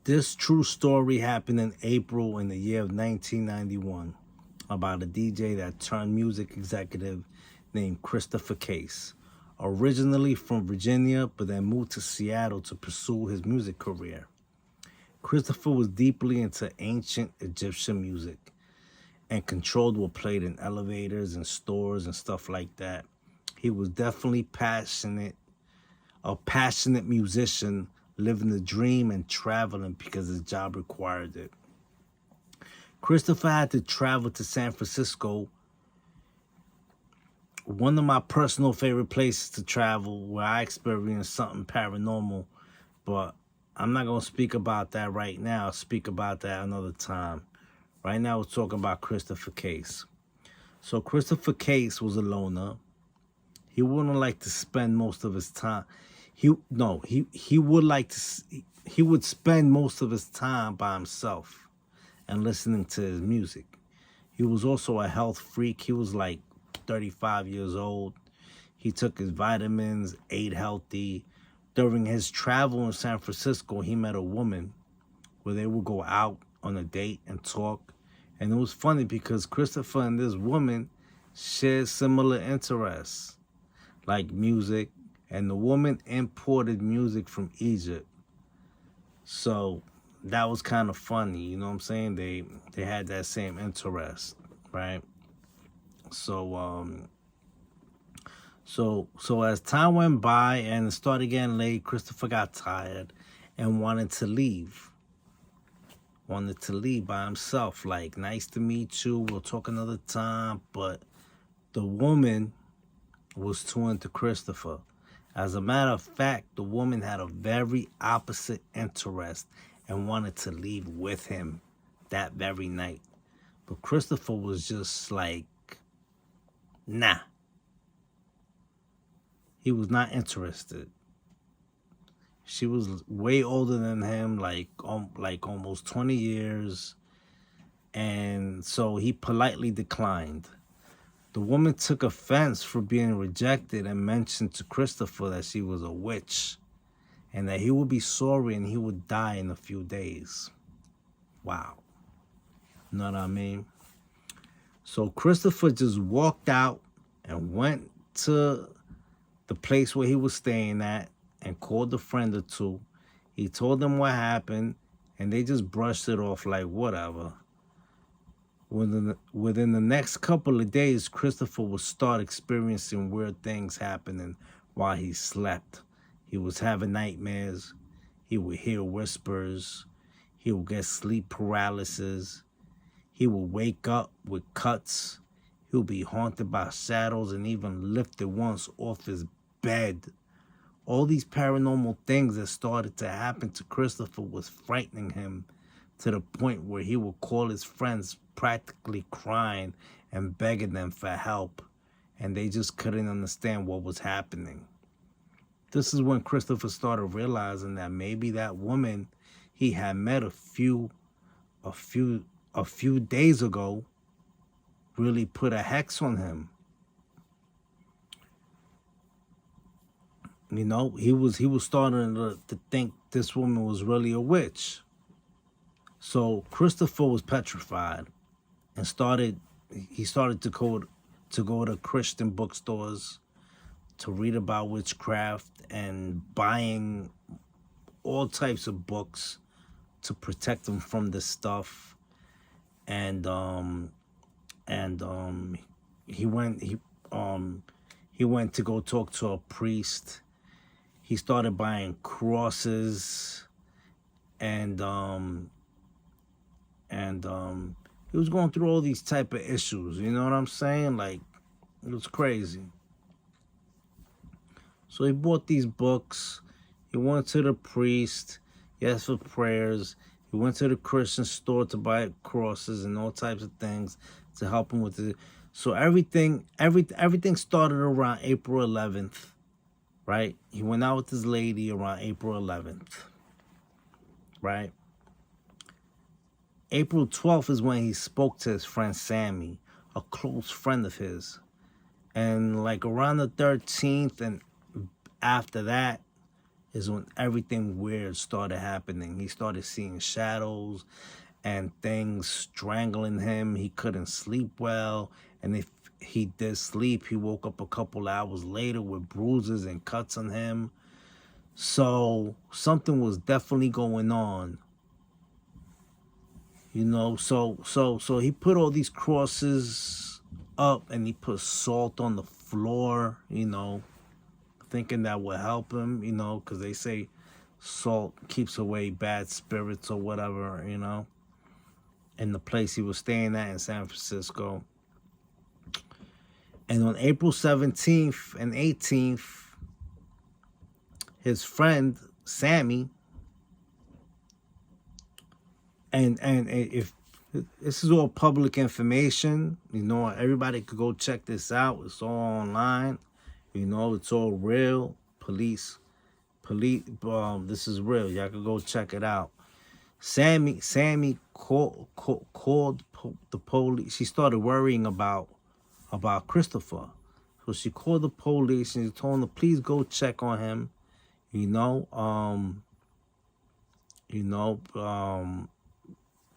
This true story happened in April in the year of 1991 about a DJ that turned music executive named Christopher Case, originally from Virginia, but then moved to Seattle to pursue his music career. Christopher was deeply into ancient Egyptian music and controlled what played in elevators and stores and stuff like that. He was definitely a passionate musician, living the dream and traveling because his job required it. Christopher had to travel to San Francisco, one of my personal favorite places to travel where I experienced something paranormal, but I'm not going to speak about that right now. I'll speak about that another time. Right now, we're talking about Christopher Case. So Christopher Case was a loner. He wouldn't like to spend most of his time. He would spend most of his time by himself and listening to his music. He was also a health freak. He was like 35 years old. He took his vitamins, ate healthy. During his travel in San Francisco, he met a woman where they would go out on a date and talk. And it was funny because Christopher and this woman shared similar interests, like music, and the woman imported music from Egypt. So that was kind of funny, you know what I'm saying? They had that same interest, right? So as time went by and it started getting late, Christopher got tired and wanted to leave by himself. Like, nice to meet you, we'll talk another time. But the woman was too into Christopher. As a matter of fact, the woman had a very opposite interest and wanted to leave with him that very night. But Christopher was just like, nah. He was not interested. She was way older than him, like almost 20 years. And so he politely declined. The woman took offense for being rejected and mentioned to Christopher that she was a witch and that he would be sorry and he would die in a few days. Wow. You know what I mean? So Christopher just walked out and went to the place where he was staying at and called a friend or two. He told them what happened and they just brushed it off like whatever. Within the next couple of days, Christopher would start experiencing weird things happening while he slept. He was having nightmares. He would hear whispers. He would get sleep paralysis. He would wake up with cuts. He would be haunted by shadows and even lifted once off his bed. All these paranormal things that started to happen to Christopher was frightening him to the point where he would call his friends practically crying and begging them for help, and they just couldn't understand what was happening. This is when Christopher started realizing that maybe that woman he had met a few days ago really put a hex on him. You know, he was starting to think this woman was really a witch. So Christopher was petrified and started to go to Christian bookstores to read about witchcraft and buying all types of books to protect him from this stuff. And he went to go talk to a priest. He started buying crosses and he was going through all these type of issues, you know what I'm saying? Like, it was crazy. So he bought these books. He went to the priest. He asked for prayers. He went to the Christian store to buy crosses and all types of things to help him with it. So everything started around April 11th, right? He went out with his lady around April 11th, right? April 12th is when he spoke to his friend Sammy, a close friend of his. And like around the 13th and after that, is when everything weird started happening. He started seeing shadows and things strangling him. He couldn't sleep well. And if he did sleep, he woke up a couple hours later with bruises and cuts on him. So something was definitely going on. You know, so he put all these crosses up and he put salt on the floor, you know, thinking that would help him, you know, because they say salt keeps away bad spirits or whatever, you know, in the place he was staying at in San Francisco. And on April 17th and 18th, his friend Sammy, and if this is all public information, you know, everybody could go check this out. It's all online, you know, it's all real. Police, this is real. Y'all could go check it out. Sammy called the police. She started worrying about Christopher, so she called the police and she told them, please go check on him.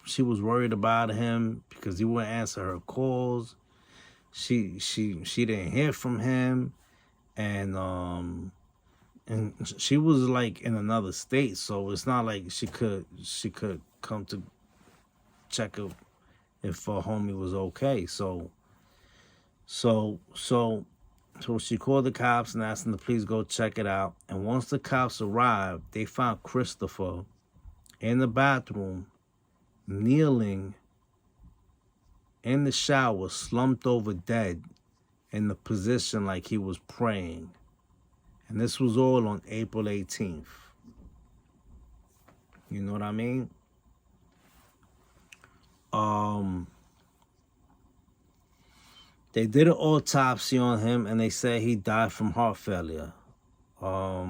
She was worried about him because he wouldn't answer her calls. She didn't hear from him, and she was like in another state, so it's not like she could come to check if her homie was okay. So she called the cops and asked them to please go check it out. And once the cops arrived, they found Christopher in the bathroom, kneeling in the shower, slumped over dead in the position like he was praying. And this was all on April 18th. You know what I mean? They did an autopsy on him and they said he died from heart failure. I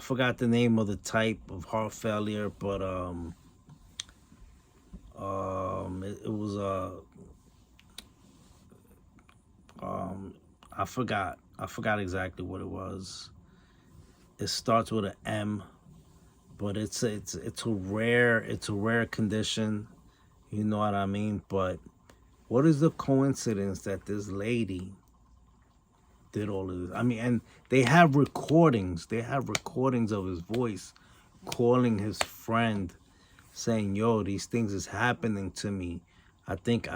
forgot the name of the type of heart failure, but it was I forgot exactly what it was. It starts with an M, but it's a rare condition. You know what I mean? But what is the coincidence that this lady did all of this? I mean, and they have recordings. They have recordings of his voice calling his friend, saying, "Yo, these things is happening to me. I think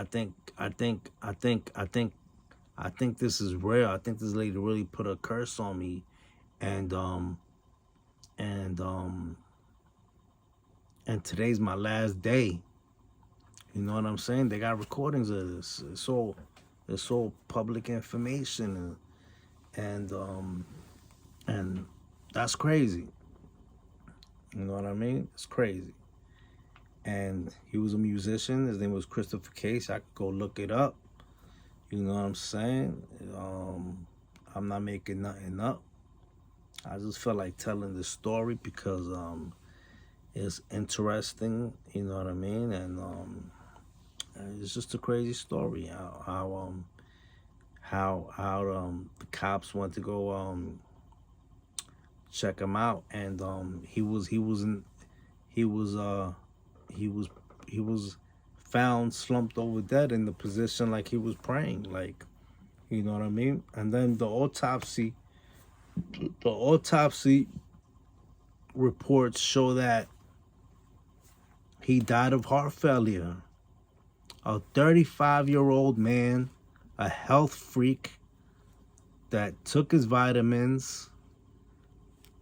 this is real. I think this lady really put a curse on me." And today's my last day. You know what I'm saying? They got recordings of this. It's all public information, and that's crazy. You know what I mean? It's crazy. And he was a musician. His name was Christopher Case. I could go look it up. You know what I'm saying? I'm not making nothing up. I just felt like telling this story because it's interesting. You know what I mean? And it's just a crazy story. How the cops went to go check him out, and he was found slumped over dead in the position like he was praying, like, you know what I mean? And then the autopsy reports show that he died of heart failure. A 35-year-old man, a health freak that took his vitamins,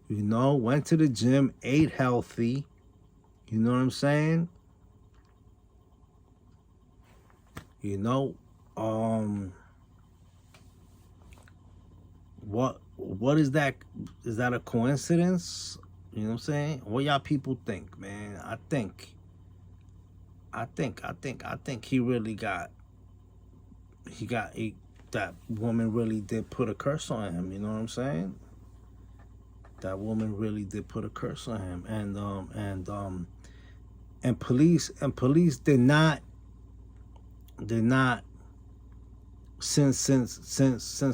you know, went to the gym, ate healthy, you know what I'm saying? You know, what is that? Is that a coincidence? You know what I'm saying? What y'all people think, man? I think he really that woman really did put a curse on him. You know what I'm saying? That woman really did put a curse on him, and police did not since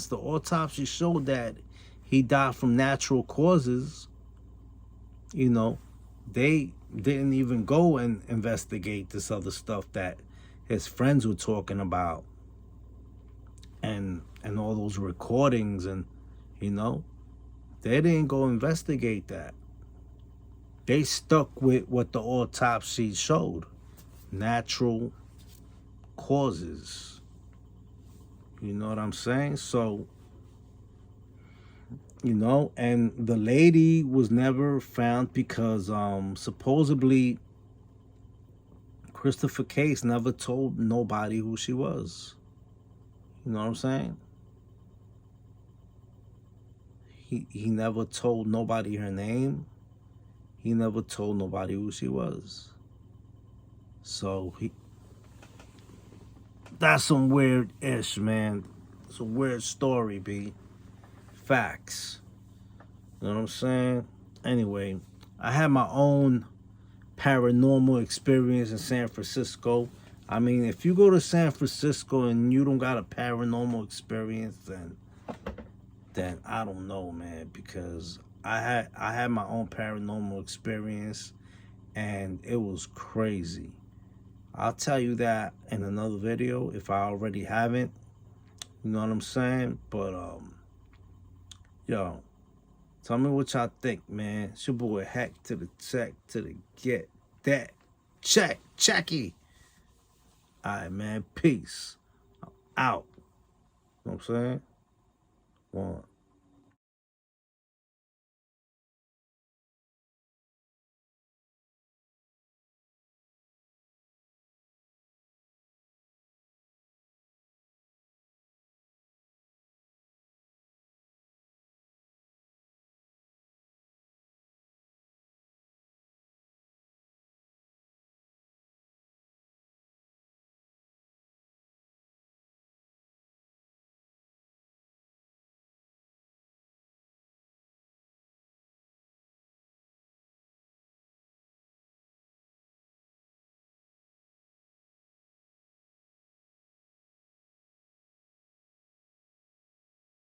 the autopsy showed that he died from natural causes, you know, they didn't even go and investigate this other stuff that his friends were talking about, and all those recordings, and you know, they didn't go investigate that. They stuck with what the autopsy showed: natural causes. You know what I'm saying? So, you know, and the lady was never found because supposedly Christopher Case never told nobody who she was. You know what I'm saying? He never told nobody her name. He never told nobody who she was. So that's some weird ish, man. It's a weird story, B. Facts. You know what I'm saying? Anyway, I had my own paranormal experience in San Francisco. I mean, if you go to San Francisco and you don't got a paranormal experience, then I don't know, man, because I had my own paranormal experience and it was crazy. I'll tell you that in another video if I already haven't. You know what I'm saying? But yo, tell me what y'all think, man. It's your boy Heck to the check to the get that checky. Alright, man. Peace. I'm out. You know what I'm saying? One.